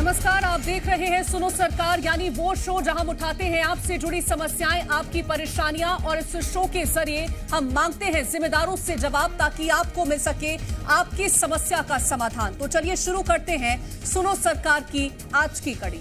नमस्कार, आप देख रहे हैं सुनो सरकार, यानी वो शो जहां हम उठाते हैं आपसे जुड़ी समस्याएं, आपकी परेशानियां, और इस शो के जरिए हम मांगते हैं जिम्मेदारों से जवाब ताकि आपको मिल सके आपकी समस्या का समाधान। तो चलिए शुरू करते हैं सुनो सरकार की आज की कड़ी।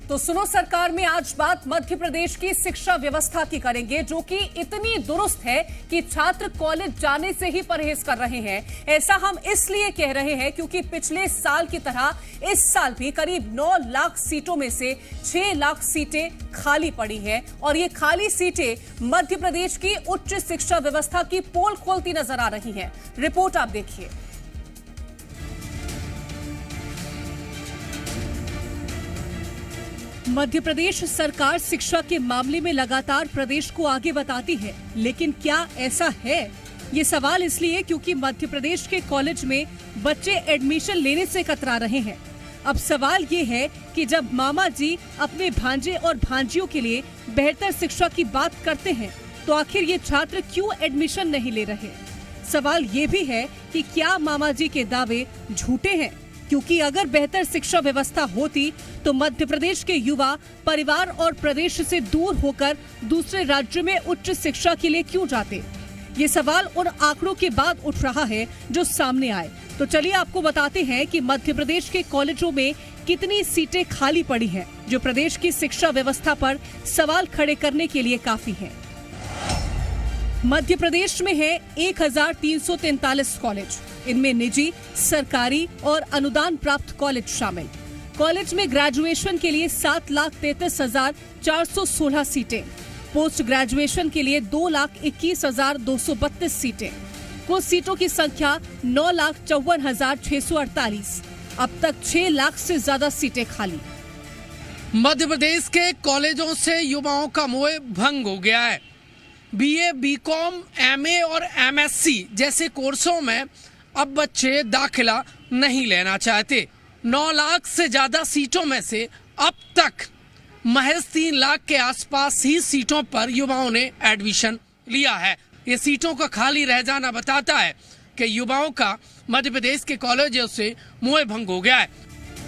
तो सुनो सरकार में आज बात मध्य प्रदेश की शिक्षा व्यवस्था की करेंगे, जो कि इतनी दुरुस्त है कि छात्र कॉलेज जाने से ही परहेज कर रहे हैं। ऐसा हम इसलिए कह रहे हैं क्योंकि पिछले साल की तरह इस साल भी करीब 9 लाख सीटों में से 6 लाख सीटें खाली पड़ी हैं, और ये खाली सीटें मध्य प्रदेश की उच्च शिक्षा व्यवस्था की पोल खोलती नजर आ रही हैं। रिपोर्ट आप देखिए। मध्य प्रदेश सरकार शिक्षा के मामले में लगातार प्रदेश को आगे बताती है, लेकिन क्या ऐसा है? ये सवाल इसलिए क्योंकि मध्य प्रदेश के कॉलेज में बच्चे एडमिशन लेने से कतरा रहे हैं। अब सवाल ये है कि जब मामा जी अपने भांजे और भांजियों के लिए बेहतर शिक्षा की बात करते हैं, तो आखिर ये छात्र क्यों एडमिशन नहीं ले रहे? सवाल ये भी है कि क्या मामा जी के दावे झूठे हैं? क्योंकि अगर बेहतर शिक्षा व्यवस्था होती तो मध्य प्रदेश के युवा परिवार और प्रदेश से दूर होकर दूसरे राज्यों में उच्च शिक्षा के लिए क्यों जाते? ये सवाल उन आंकड़ों के बाद उठ रहा है जो सामने आए। तो चलिए आपको बताते हैं कि मध्य प्रदेश के कॉलेजों में कितनी सीटें खाली पड़ी हैं, जो प्रदेश की शिक्षा व्यवस्था पर सवाल खड़े करने के लिए काफी हैं। मध्य प्रदेश में है 1343 कॉलेज। इनमें निजी, सरकारी और अनुदान प्राप्त कॉलेज शामिल। कॉलेज में ग्रेजुएशन के लिए 7,33,416 सीटें, पोस्ट ग्रेजुएशन के लिए 2,21,232 सीटें। कुल सीटों की संख्या 9,54,648। अब तक 6 लाख से ज्यादा सीटें खाली। मध्य प्रदेश के कॉलेजों से युवाओं का मोह भंग हो गया है। बीए, बीकॉम, एमए और एमएससी जैसे कोर्सों में अब बच्चे दाखिला नहीं लेना चाहते। 9 लाख से ज्यादा सीटों में से अब तक महज 3 लाख के आसपास ही सीटों पर युवाओं ने एडमिशन लिया है। ये सीटों का खाली रह जाना बताता है कि युवाओं का मध्य प्रदेश के कॉलेजों से मोह भंग हो गया है।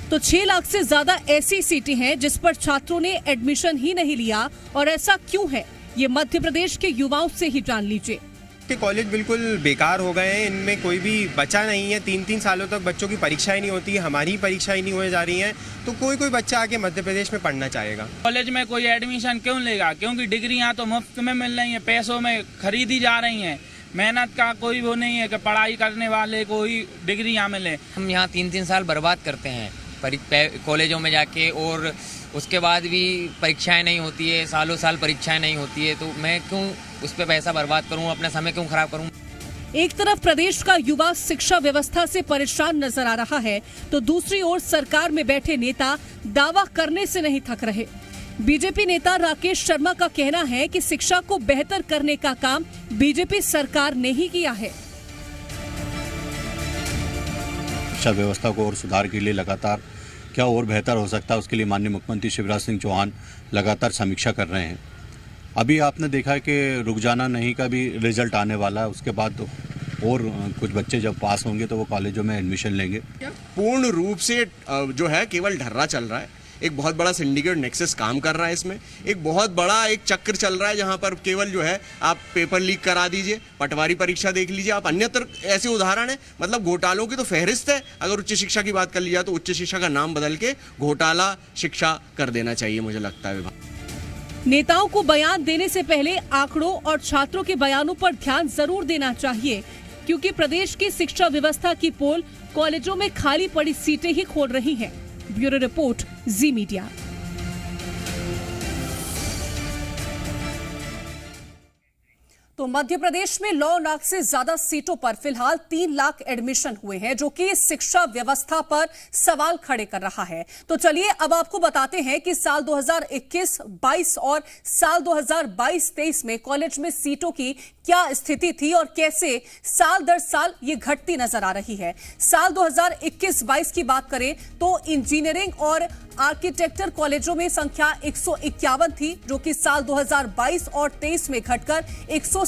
तो 6 लाख से ज्यादा ऐसी सीटें हैं जिस पर छात्रों ने एडमिशन ही नहीं लिया, और ऐसा क्यों है ये मध्य प्रदेश के युवाओं से ही जान लीजिए। के कॉलेज बिल्कुल बेकार हो गए हैं, इनमें कोई भी बचा नहीं है। 3-3 सालों तक बच्चों की परीक्षाएं नहीं होती, हमारी परीक्षाएं नहीं होने जा रही हैं, तो कोई बच्चा आके मध्य प्रदेश में पढ़ना चाहेगा। कॉलेज में कोई एडमिशन क्यों लेगा? क्योंकि डिग्रियां तो मुफ्त में मिल रही हैं, पैसों में खरीदी जा रही हैं। मेहनत का कोई वो नहीं है कि पढ़ाई करने वाले को ही डिग्रियां मिले। हम यहाँ 3-3 साल बर्बाद करते हैं कॉलेजों में जाके, और उसके बाद भी परीक्षाएं नहीं होती है, सालों साल परीक्षाएं नहीं होती है, तो मैं क्यों उस पर पैसा बर्बाद करूं, अपना समय क्यों खराब करूं? एक तरफ प्रदेश का युवा शिक्षा व्यवस्था से परेशान नजर आ रहा है, तो दूसरी ओर सरकार में बैठे नेता दावा करने से नहीं थक रहे। बीजेपी नेता राकेश शर्मा का कहना है कि शिक्षा को बेहतर करने का काम बीजेपी सरकार ने ही किया है। शिक्षा व्यवस्था को और सुधार के लिए लगातार क्या और बेहतर हो सकता है, उसके लिए माननीय मुख्यमंत्री शिवराज सिंह चौहान लगातार समीक्षा कर रहे हैं। अभी आपने देखा है कि रुक जाना नहीं का भी रिजल्ट आने वाला है, उसके बाद तो और कुछ बच्चे जब पास होंगे तो वो कॉलेजों में एडमिशन लेंगे। पूर्ण रूप से जो है केवल ढर्रा चल रहा है। एक बहुत बड़ा सिंडिकेट नेक्सस काम कर रहा है इसमें। एक बहुत बड़ा एक चक्र चल रहा है जहां पर केवल जो है आप पेपर लीक करा दीजिए, पटवारी परीक्षा देख लीजिए आप, अन्यत्र ऐसे उदाहरण है। मतलब घोटालों की तो फहरिस्त है। अगर उच्च शिक्षा की बात कर ली जाए तो उच्च शिक्षा का नाम बदल के घोटाला शिक्षा कर देना चाहिए, मुझे लगता है विभाग। नेताओं को बयान देने से पहले आंकड़ों और छात्रों के बयानों पर ध्यान जरूर देना चाहिए, क्योंकि प्रदेश की शिक्षा व्यवस्था की पोल कॉलेजों में खाली पड़ी सीटें ही खोल रही हैं। ब्यूरो रिपोर्ट, जी मीडिया। तो मध्य प्रदेश में 9 लाख से ज्यादा सीटों पर फिलहाल 3 लाख एडमिशन हुए हैं, जो कि शिक्षा व्यवस्था पर सवाल खड़े कर रहा है। तो चलिए अब आपको बताते हैं कि साल 2021-22 और साल 2022-23 में कॉलेज में सीटों की क्या स्थिति थी और कैसे साल दर साल ये घटती नजर आ रही है। साल 2021-22 की बात करें तो इंजीनियरिंग और आर्किटेक्चर कॉलेजों में संख्या 151 थी, जो कि साल 2022 और 23 में घटकर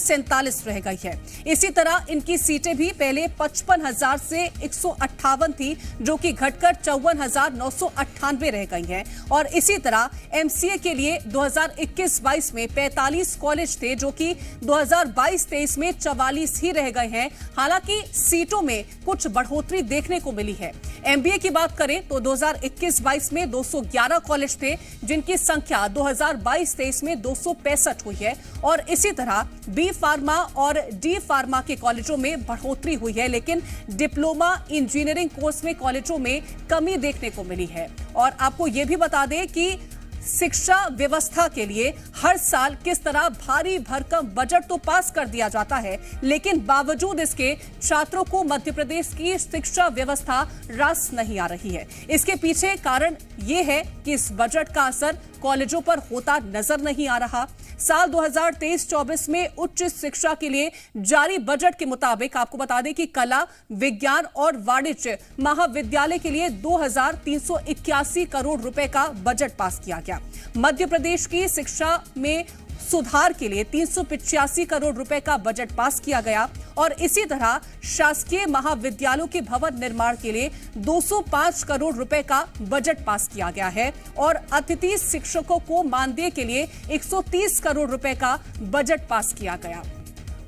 147 रह गई है। इसी तरह इनकी सीटें भी पहले 55,000 से 158 थी, जो कि घटकर 54,998 रह गई हैं। और इसी तरह एमसीए के लिए 2021-22 में 45 कॉलेज थे, जो कि 2022-23 में 44 ही रह गए हैं। हालांकि सीटों में कुछ बढ़ोतरी देखने को मिली है। एमबीए की बात करें तो 2021-22 में 211 कॉलेज थे, जिनकी संख्या 2022-23 में 265 हुई है। और इसी तरह बी फार्मा और डी फार्मा के कॉलेजों में बढ़ोतरी हुई है, लेकिन डिप्लोमा इंजीनियरिंग कोर्स में कॉलेजों में कमी देखने को मिली है। और आपको यह भी बता दें कि शिक्षा व्यवस्था के लिए हर साल किस तरह भारी भरकम बजट तो पास कर दिया जाता है, लेकिन बावजूद इसके छात्रों को मध्य प्रदेश की शिक्षा व्यवस्था रास नहीं आ रही है। इसके पीछे कारण ये है कि इस बजट का असर कॉलेजों पर होता नजर नहीं आ रहा। साल 2023-24 में उच्च शिक्षा के लिए जारी बजट के मुताबिक आपको बता दें कि कला, विज्ञान और वाणिज्य महाविद्यालय के लिए 2,381 करोड़ रुपए का बजट पास किया गया। मध्य प्रदेश की शिक्षा में सुधार के लिए 385 करोड़ रुपए का बजट पास किया गया। और इसी तरह शासकीय महाविद्यालयों के भवन निर्माण के लिए 205 करोड़ रुपए का बजट पास किया गया है। और अतिथि शिक्षकों को मानदेय के लिए 130 करोड़ रुपए का बजट पास किया गया।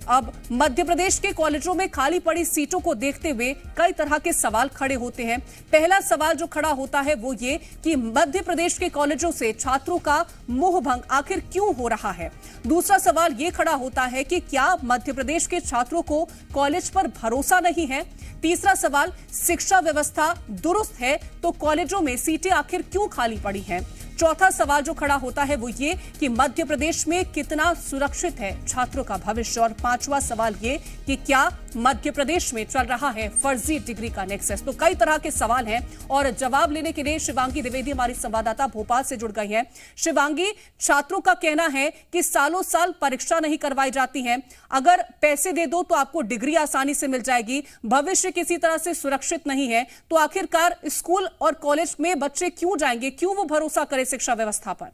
अब मध्य प्रदेश के कॉलेजों में खाली पड़ी सीटों को देखते हुए कई तरह के सवाल खड़े होते हैं। पहला सवाल जो खड़ा होता है वो ये कि मध्य प्रदेश के कॉलेजों से छात्रों का मोहभंग आखिर क्यों हो रहा है। दूसरा सवाल ये खड़ा होता है कि क्या मध्य प्रदेश के छात्रों को कॉलेज पर भरोसा नहीं है। तीसरा सवाल, शिक्षा व्यवस्था दुरुस्त है तो कॉलेजों में सीटें आखिर क्यों खाली पड़ी हैं। चौथा सवाल जो खड़ा होता है वो ये कि मध्य प्रदेश में कितना सुरक्षित है छात्रों का भविष्य। और पांचवा सवाल ये कि क्या मध्य प्रदेश में चल रहा है फर्जी डिग्री का नेक्सस। तो कई तरह के सवाल हैं और जवाब लेने के लिए शिवांगी द्विवेदी हमारी संवाददाता भोपाल से जुड़ गई हैं। शिवांगी, छात्रों का कहना है कि सालों साल परीक्षा नहीं करवाई जाती है, अगर पैसे दे दो तो आपको डिग्री आसानी से मिल जाएगी, भविष्य किसी तरह से सुरक्षित नहीं है, तो आखिरकार स्कूल और कॉलेज में बच्चे क्यों जाएंगे, क्यों वो भरोसा करें शिक्षा व्यवस्था पर।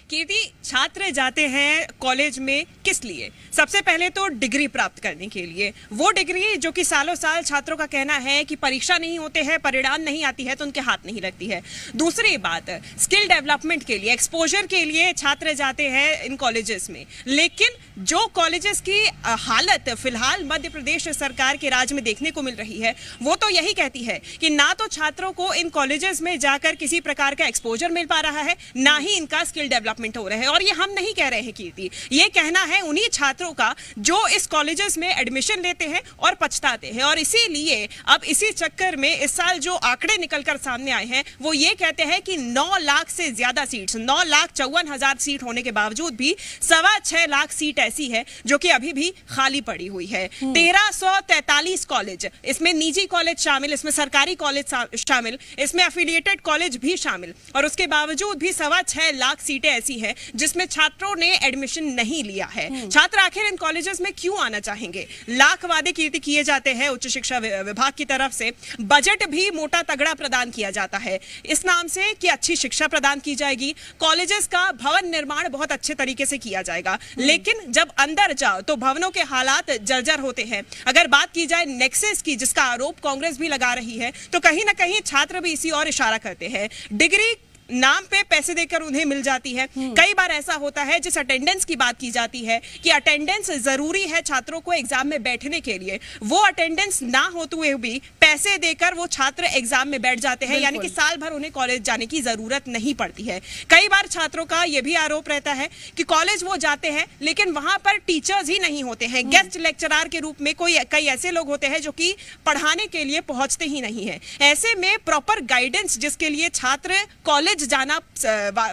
कीर्ति, छात्र जाते हैं कॉलेज में किस लिए? सबसे पहले तो डिग्री प्राप्त करने के लिए। वो डिग्री जो कि सालों साल छात्रों का कहना है कि परीक्षा नहीं होते हैं, परिणाम नहीं आती है तो उनके हाथ नहीं लगती है। दूसरी बात, स्किल डेवलपमेंट के लिए, एक्सपोजर के लिए छात्र जाते हैं इन कॉलेजेस में। लेकिन जो कॉलेजेस की हालत फिलहाल मध्य प्रदेश सरकार के राज में देखने को मिल रही है वो तो यही कहती है कि ना तो छात्रों को इन कॉलेजेस में जाकर किसी प्रकार का एक्सपोजर मिल पा रहा है, ना ही इनका स्किल डेवलपमेंट हो रहा है। और ये हम नहीं कह रहे हैं कीर्ति, ये कहना है उन्हीं छात्रों का जो इस कॉलेजेस में एडमिशन लेते हैं और पछताते हैं। और इसीलिए अब इसी चक्कर में इस साल जो आंकड़े निकलकर सामने आए हैं वो ये कहते हैं कि 9 लाख से ज्यादा सीट्स, 9,54,000 सीट होने के बावजूद भी 6.25 लाख सीट ऐसी है जो कि अभी भी खाली पड़ी हुई है। 1343 कॉलेज, इसमें निजी कॉलेज शामिल, इसमें सरकारी कॉलेज शामिल, इसमें एफिलिएटेड कॉलेज भी शामिल, और उसके बावजूद भी 6.25 लाख सीटें ऐसी है जिसमें छात्रों ने एडमिशन नहीं लिया है। छात्र आखिर इन कॉलेजेस में क्यों आना चाहेंगे? लाख वादे कीर्ति किए जाते हैं उच्च शिक्षा विभाग की तरफ से, बजट भी मोटा तगड़ा प्रदान किया जाता है इस नाम से कि अच्छी शिक्षा प्रदान की जाएगी, कॉलेजेस का भवन निर्माण बहुत अच्छे तरीके से किया जाएगा। लेकिन जब अंदर जाओ तो भवनों के हालात जर्जर होते हैं। अगर बात की जाए नेक्सस की, जिसका आरोप कांग्रेस भी लगा रही है, तो कहीं ना कहीं छात्र भी इसी और इशारा करते हैं। डिग्री नाम पे पैसे देकर उन्हें मिल जाती है। कई बार ऐसा होता है, जिस अटेंडेंस की बात की जाती है कि अटेंडेंस जरूरी है छात्रों को एग्जाम में बैठने के लिए, वो अटेंडेंस ना होते हुए भी पैसे देकर वो छात्र एग्जाम में बैठ जाते हैं, यानी कि साल भर उन्हें कॉलेज जाने की जरूरत नहीं पड़ती है। कई बार छात्रों का यह भी आरोप रहता है कि कॉलेज वो जाते हैं लेकिन वहां पर टीचर्स ही नहीं होते हैं, गेस्ट लेक्चरर के रूप में कई ऐसे लोग होते हैं जो कि पढ़ाने के लिए पहुंचते ही नहीं है। ऐसे में प्रॉपर गाइडेंस जिसके लिए छात्र कॉलेज जाना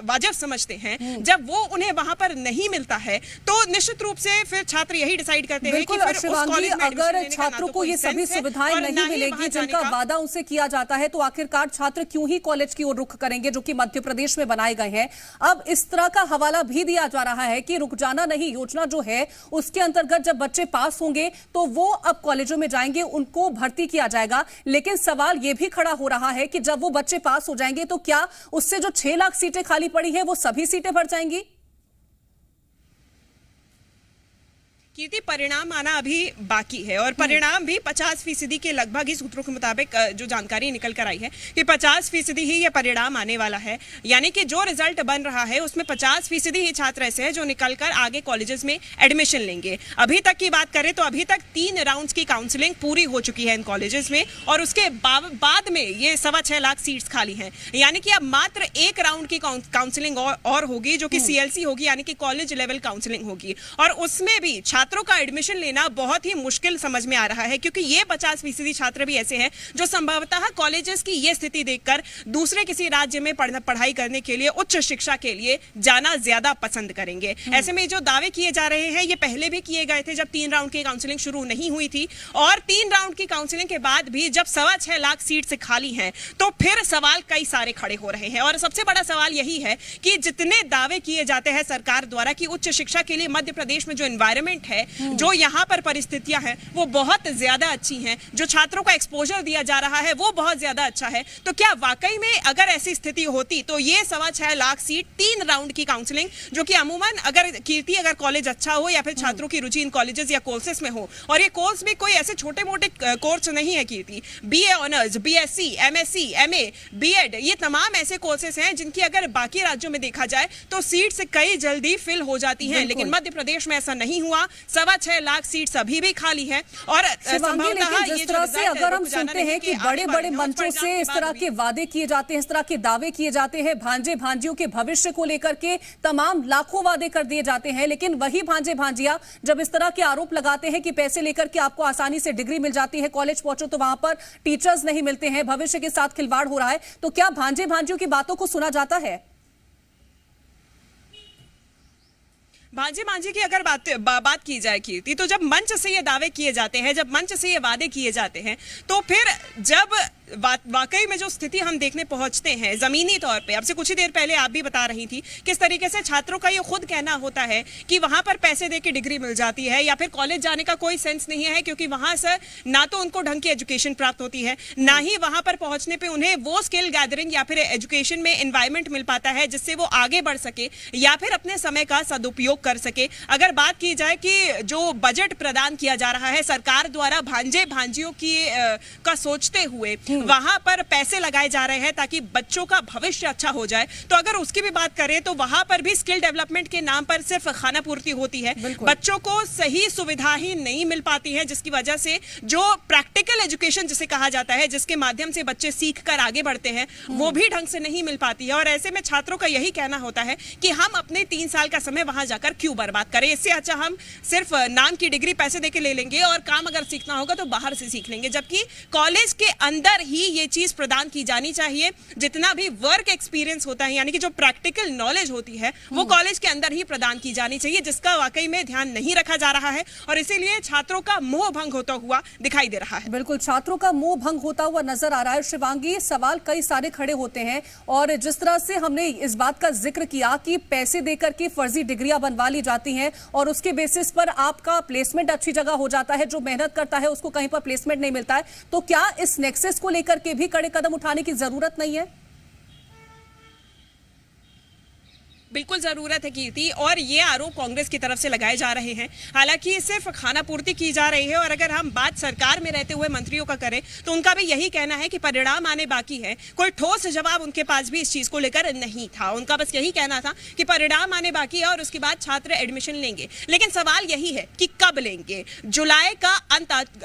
वाजिब समझते हैं, जब वो उन्हें वहां पर नहीं मिलता है तो निश्चित रूप से फिर छात्र यही डिसाइड करते हैं कि फिर उस कॉलेज में अगर छात्रों को ये सभी सुविधाएं नहीं मिलेगी जिनका वादा उनसे किया जाता है, तो आखिरकार छात्र क्यों ही कॉलेज की ओर रुख करेंगे जो कि मध्य प्रदेश में बनाए गए हैं। अब इस तरह का हवाला भी दिया जा रहा है कि रुक जाना नहीं योजना जो है उसके अंतर्गत जब बच्चे पास होंगे तो वो अब कॉलेजों में जाएंगे, उनको भर्ती किया जाएगा। लेकिन सवाल ये भी खड़ा हो रहा है कि जब वो बच्चे पास हो जाएंगे तो क्या उससे जो 6 लाख सीटें खाली पड़ी है वो सभी सीटें भर जाएंगी? कीर्ति, परिणाम आना अभी बाकी है और परिणाम भी 50% के लगभग ही सूत्रों के मुताबिक जो जानकारी निकल कर आई है कि 50% ही ये परिणाम आने वाला है। यानी कि जो रिजल्ट बन रहा है उसमें 50% ही छात्र ऐसे हैं जो निकलकर आगे कॉलेजेस में एडमिशन लेंगे। अभी तक की बात करें तो अभी तक 3 राउंड्स की काउंसलिंग पूरी हो चुकी है इन कॉलेजेस में और उसके बाद में ये 6.25 लाख सीट्स खाली हैं। यानी कि अब मात्र 1 राउंड की काउंसलिंग और होगी जो कि CLC होगी, यानी कि कॉलेज लेवल काउंसलिंग होगी और उसमें भी छात्रों का एडमिशन लेना बहुत ही मुश्किल समझ में आ रहा है क्योंकि ये 50% छात्र भी ऐसे हैं जो संभवतः कॉलेजेस की ये स्थिति देखकर दूसरे किसी राज्य में पढ़ाई करने के लिए, उच्च शिक्षा के लिए जाना ज्यादा पसंद करेंगे। ऐसे में जो दावे किए जा रहे हैं ये पहले भी किए गए थे जब 3 राउंड की काउंसलिंग शुरू नहीं हुई थी और 3 राउंड की काउंसलिंग के बाद भी जब 6.25 लाख सीट से खाली हैं तो फिर सवाल कई सारे खड़े हो रहे हैं और सबसे बड़ा सवाल यही है कि जितने दावे किए जाते हैं सरकार द्वारा कि उच्च शिक्षा के लिए मध्य प्रदेश में जो एनवायरमेंट है, जो यहाँ पर परिस्थितियां हैं वो बहुत ज्यादा अच्छी हैं, जो छात्रों को एक्सपोजर दिया जा रहा है वो बहुत ज्यादा अच्छा है, तो क्या वाकई में अगर ऐसी स्थिति होती तो ये 6.25 लाख सीट 3 राउंड की काउंसलिंग, जो कि अमूमन अगर कॉलेज अच्छा हो या फिर छात्रों की रुचि इन कॉलेजेस या कोर्सेस में हो, और ये कोर्स भी कोई ऐसे छोटे मोटे कोर्स नहीं है कीर्ति, BA honours, BSc, MSc, MA, B.Ed, ये तमाम ऐसे कोर्सेस हैं जिनकी अगर बाकी राज्यों में देखा जाए तो सीट्स कई जल्दी फिल हो जाती हैं, लेकिन मध्य प्रदेश में ऐसा नहीं हुआ। 6.25 लाख सीट्स अभी भी खाली है और जिस तरह से अगर हम सुनते हैं कि बड़े बड़े मंचों से इस तरह के वादे किए जाते हैं, इस तरह के दावे किए जाते हैं, भांजे भांजियों के भविष्य को लेकर के तमाम लाखों वादे कर दिए जाते हैं, लेकिन वही भांजे भांजिया जब इस तरह के आरोप लगाते हैं कि पैसे लेकर के आपको आसानी से डिग्री मिल जाती है, कॉलेज पहुंचो तो वहां पर टीचर्स नहीं मिलते हैं, भविष्य के साथ खिलवाड़ हो रहा है, तो क्या भांजे भांजियों की बातों को सुना जाता है? भांजे की अगर बात की जाए कीर्ति, तो जब मंच से ये दावे किए जाते हैं, जब मंच से ये वादे किए जाते हैं, तो फिर जब वाकई में जो स्थिति हम देखने पहुंचते हैं जमीनी तौर पे, अब से कुछ ही देर पहले आप भी बता रही थी किस तरीके से छात्रों का ये खुद कहना होता है कि वहां पर पैसे देके डिग्री मिल जाती है या फिर कॉलेज जाने का कोई सेंस नहीं है क्योंकि वहां से ना तो उनको ढंग की एजुकेशन प्राप्त होती है, ना ही वहां पर पहुंचने पे उन्हें वो स्किल गैदरिंग या फिर एजुकेशन में एनवायरमेंट मिल पाता है जिससे वो आगे बढ़ सके या फिर अपने समय का सदुपयोग कर सके। अगर बात की जाए कि जो बजट प्रदान किया जा रहा है सरकार द्वारा भांजे भांजियों की का सोचते हुए वहां पर पैसे लगाए जा रहे हैं ताकि बच्चों का भविष्य अच्छा हो जाए, तो अगर उसकी भी बात करें तो वहां पर भी स्किल डेवलपमेंट के नाम पर सिर्फ खाना पूर्ति होती है, बच्चों को सही सुविधा ही नहीं मिल पाती है, जिसकी वजह से जो प्रैक्टिकल एजुकेशन जिसे कहा जाता है, जिसके माध्यम से बच्चे सीख कर आगे बढ़ते हैं, वो भी ढंग से नहीं मिल पाती है। और ऐसे में छात्रों का यही कहना होता है कि हम अपने 3 साल का समय वहां जाकर क्यों बर्बाद करें, इससे अच्छा हम सिर्फ नाम की डिग्री पैसे देके ले लेंगे और काम अगर सीखना होगा तो बाहर से सीख लेंगे, जबकि कॉलेज के अंदर ही ये चीज प्रदान की जानी चाहिए। जितना भी वर्क एक्सपीरियंस होता है यानी कि जो प्रैक्टिकल नॉलेज होती है वो कॉलेज के अंदर ही प्रदान की जानी चाहिए, जिसका वाकई में ध्यान नहीं रखा जा रहा है और इसीलिए छात्रों का मोह भंग होता हुआ दिखाई दे रहा है। बिल्कुल, छात्रों का मोह भंग होता हुआ नजर आ रहा है। शिवांगी, सवाल कई सारे खड़े होते हैं और जिस तरह से हमने इस बात का जिक्र किया कि पैसे देकर के फर्जी डिग्रियां बनवा ली जाती हैं और उसके बेसिस पर आपका प्लेसमेंट अच्छी जगह हो जाता है, जो मेहनत करता है उसको कहीं पर प्लेसमेंट नहीं मिलता है, तो क्या इस नेक्सस को लेकर के भी कड़े कदम उठाने की जरूरत नहीं है? बिल्कुल जरूरत है कीर्ति, और ये आरोप कांग्रेस की तरफ से लगाए जा रहे हैं। हालांकि सिर्फ खाना पूर्ति की जा रही है और अगर हम बात सरकार में रहते हुए मंत्रियों का करें तो उनका भी यही कहना है कि परिणाम आने बाकी है। कोई ठोस जवाब उनके पास भी इस चीज को लेकर नहीं था, उनका बस यही कहना था कि परिणाम आने बाकी है और उसके बाद छात्र एडमिशन लेंगे। लेकिन सवाल यही है कि कब लेंगे। जुलाई का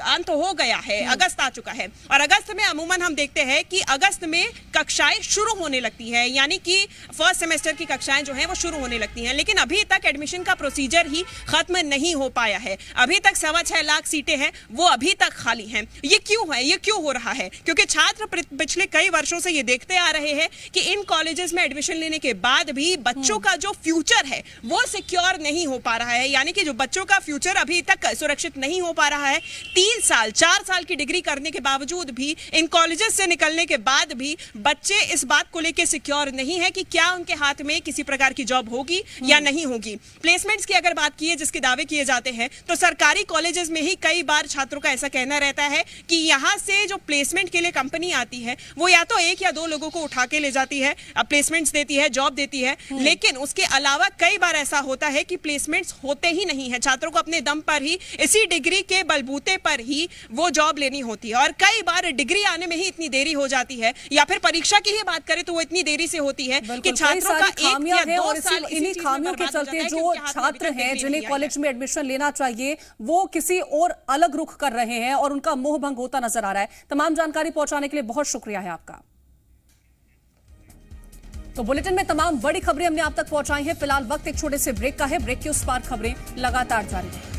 अंत हो गया है, अगस्त आ चुका है और अगस्त में अमूमन हम देखते हैं कि अगस्त में कक्षाएं शुरू होने लगती है, यानी कि फर्स्ट सेमेस्टर की कक्षाएं जो है वो शुरू होने लगती हैं। लेकिन अभी तक एडमिशन का प्रोसीजर ही खत्म नहीं हो पाया है। अभी तक 6.25 लाख सीटें हैं वो अभी तक खाली हैं। ये क्यों है, ये क्यों हो रहा है? क्योंकि छात्र पिछले कई वर्षों से ये देखते आ रहे हैं कि इन कॉलेजेस में एडमिशन लेने के बाद भी बच्चों का जो फ्यूचर है वो सिक्योर नहीं हो पा रहा है, यानी कि जो बच्चों का फ्यूचर अभी तक सुरक्षित नहीं हो पा रहा है। 3 साल 4 साल की डिग्री करने के बावजूद भी, इन कॉलेजेस से निकलने के बाद भी बच्चे इस बात को लेकर सिक्योर नहीं है कि क्या उनके हाथ में किसी प्रकार प्रकार की जॉब होगी या नहीं होगी। प्लेसमेंट्स की अगर बात की है, जिसके दावे किए जाते हैं, तो सरकारी कॉलेजेस में ही कई बार छात्रों का ऐसा कहना रहता है कि यहाँ से जो प्लेसमेंट के लिए कंपनी आती है वो या तो एक या दो लोगों को उठा के ले जाती है, प्लेसमेंट्स देती है, जॉब देती है, लेकिन उसके अलावा कई बार ऐसा होता है कि प्लेसमेंट्स होते ही नहीं है। छात्रों को अपने दम पर ही, इसी डिग्री के बलबूते पर ही वो जॉब लेनी होती है, और कई बार डिग्री आने में ही इतनी देरी हो जाती है, या फिर परीक्षा की ही बात करें तो वो इतनी देरी से होती है कि छात्रों का 1 या 2 साल इन्हीं खामियों के चलते जो छात्र हैं जिन्हें कॉलेज में एडमिशन लेना चाहिए वो किसी और अलग रुख कर रहे हैं और उनका मोह भंग होता नजर आ रहा है। तमाम जानकारी पहुंचाने के लिए बहुत शुक्रिया है आपका। तो बुलेटिन में तमाम बड़ी खबरें हमने आप तक पहुंचाई हैं। फिलहाल वक्त एक छोटे से ब्रेक का है। ब्रेक के उस पार खबरें लगातार जारी हैं।